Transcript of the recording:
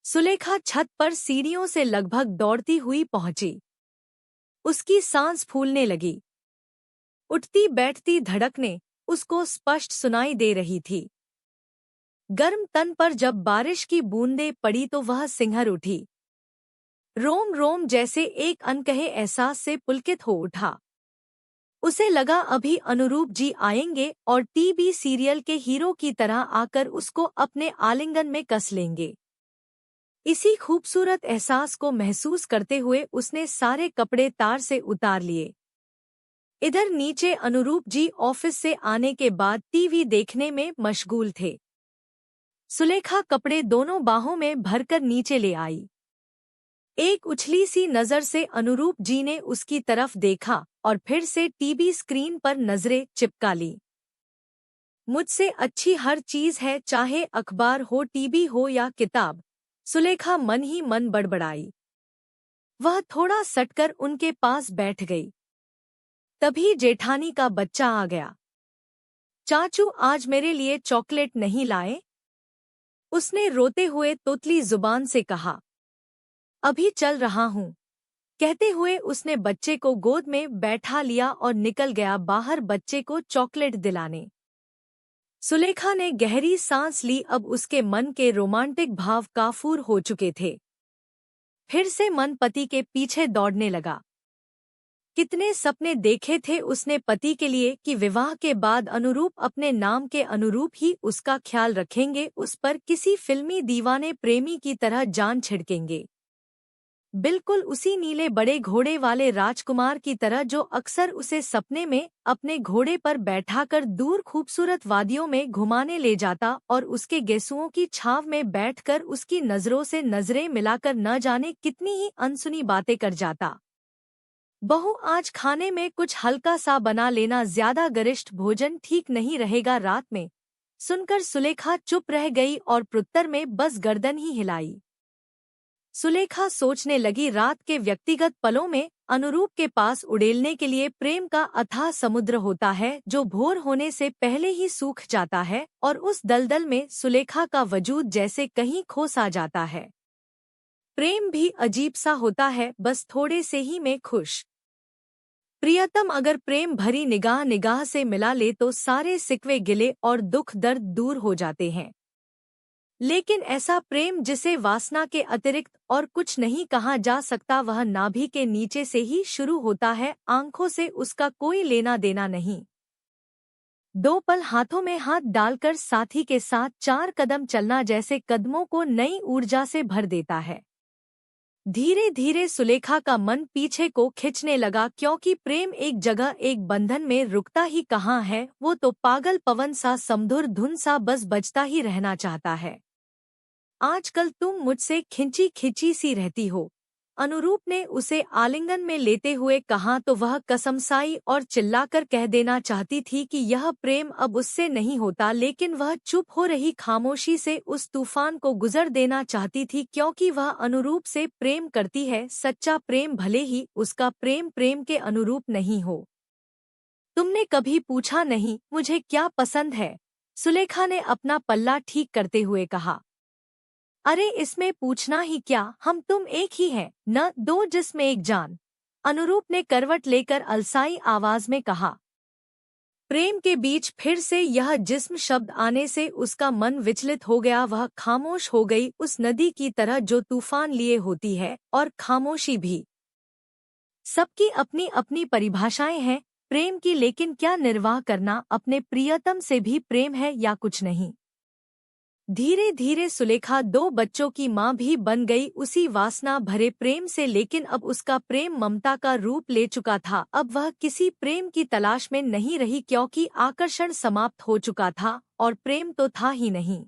सुलेखा छत पर सीढ़ियों से लगभग दौड़ती हुई पहुंची। उसकी सांस फूलने लगी। उठती बैठती धड़कनें उसको स्पष्ट सुनाई दे रही थी। गर्म तन पर जब बारिश की बूंदें पड़ी तो वह सिंहर उठी। रोम रोम जैसे एक अनकहे एहसास से पुलकित हो उठा। उसे लगा अभी अनुरूप जी आएंगे और टीवी सीरियल के हीरो की तरह आकर उसको अपने आलिंगन में कस लेंगे। इसी खूबसूरत एहसास को महसूस करते हुए उसने सारे कपड़े तार से उतार लिए। इधर नीचे अनुरूप जी ऑफिस से आने के बाद टीवी देखने में मशगूल थे। सुलेखा कपड़े दोनों बाहों में भरकर नीचे ले आई। एक उछली सी नजर से अनुरूप जी ने उसकी तरफ देखा और फिर से टीवी स्क्रीन पर नजरें चिपका ली। मुझसे अच्छी हर चीज है, चाहे अखबार हो, टीवी हो या किताब, सुलेखा मन ही मन बड़बड़ाई। वह थोड़ा सटकर उनके पास बैठ गई। तभी जेठानी का बच्चा आ गया। चाचू आज मेरे लिए चॉकलेट नहीं लाए? उसने रोते हुए तोतली जुबान से कहा। अभी चल रहा हूँ, कहते हुए उसने बच्चे को गोद में बैठा लिया और निकल गया बाहर बच्चे को चॉकलेट दिलाने। सुलेखा ने गहरी सांस ली। अब उसके मन के रोमांटिक भाव काफूर हो चुके थे। फिर से मन पति के पीछे दौड़ने लगा। कितने सपने देखे थे उसने पति के लिए कि विवाह के बाद अनुरूप अपने नाम के अनुरूप ही उसका ख्याल रखेंगे, उस पर किसी फिल्मी दीवाने प्रेमी की तरह जान छिड़केंगे। बिल्कुल उसी नीले बड़े घोड़े वाले राजकुमार की तरह जो अक्सर उसे सपने में अपने घोड़े पर बैठाकर दूर खूबसूरत वादियों में घुमाने ले जाता और उसके गेसुओं की छाव में बैठकर उसकी नजरों से नजरें मिलाकर न जाने कितनी ही अनसुनी बातें कर जाता। बहू आज खाने में कुछ हल्का सा बना लेना, ज्यादा गरिष्ठ भोजन ठीक नहीं रहेगा रात में। सुनकर सुलेखा चुप रह गई और प्रत्युत्तर में बस गर्दन ही हिलाई। सुलेखा सोचने लगी, रात के व्यक्तिगत पलों में अनुरूप के पास उड़ेलने के लिए प्रेम का अथाह समुद्र होता है जो भोर होने से पहले ही सूख जाता है और उस दलदल में सुलेखा का वजूद जैसे कहीं खो सा जाता है। प्रेम भी अजीब सा होता है, बस थोड़े से ही में खुश। प्रियतम अगर प्रेम भरी निगाह निगाह से मिला ले तो सारे सिकवे गिले और दुख दर्द दूर हो जाते हैं। लेकिन ऐसा प्रेम जिसे वासना के अतिरिक्त और कुछ नहीं कहा जा सकता, वह नाभि के नीचे से ही शुरू होता है, आंखों से उसका कोई लेना देना नहीं। दो पल हाथों में हाथ डालकर साथी के साथ 4 कदम चलना जैसे कदमों को नई ऊर्जा से भर देता है। धीरे धीरे सुलेखा का मन पीछे को खिंचने लगा, क्योंकि प्रेम एक जगह एक बंधन में रुकता ही कहाँ है, वो तो पागल पवन सा समधुर धुन सा बस बजता ही रहना चाहता है। आजकल तुम मुझसे खिंची खिंची सी रहती हो, अनुरूप ने उसे आलिंगन में लेते हुए कहा तो वह कसमसाई और चिल्लाकर कह देना चाहती थी कि यह प्रेम अब उससे नहीं होता, लेकिन वह चुप हो रही खामोशी से उस तूफान को गुजर देना चाहती थी, क्योंकि वह अनुरूप से प्रेम करती है, सच्चा प्रेम, भले ही उसका प्रेम प्रेम के अनुरूप नहीं हो। तुमने कभी पूछा नहीं मुझे क्या पसंद है? सुलेखा ने अपना पल्ला ठीक करते हुए कहा। अरे इसमें पूछना ही क्या, हम तुम एक ही हैं, न दो जिस्म एक जान, अनुरूप ने करवट लेकर अलसाई आवाज में कहा। प्रेम के बीच फिर से यह जिस्म शब्द आने से उसका मन विचलित हो गया। वह खामोश हो गई, उस नदी की तरह जो तूफान लिए होती है, और खामोशी भी। सबकी अपनी अपनी परिभाषाएं हैं प्रेम की, लेकिन क्या निर्वाह करना अपने प्रियतम से भी प्रेम है या कुछ नहीं? धीरे धीरे सुलेखा 2 बच्चों की मां भी बन गई उसी वासना भरे प्रेम से, लेकिन अब उसका प्रेम ममता का रूप ले चुका था। अब वह किसी प्रेम की तलाश में नहीं रही, क्योंकि आकर्षण समाप्त हो चुका था और प्रेम तो था ही नहीं।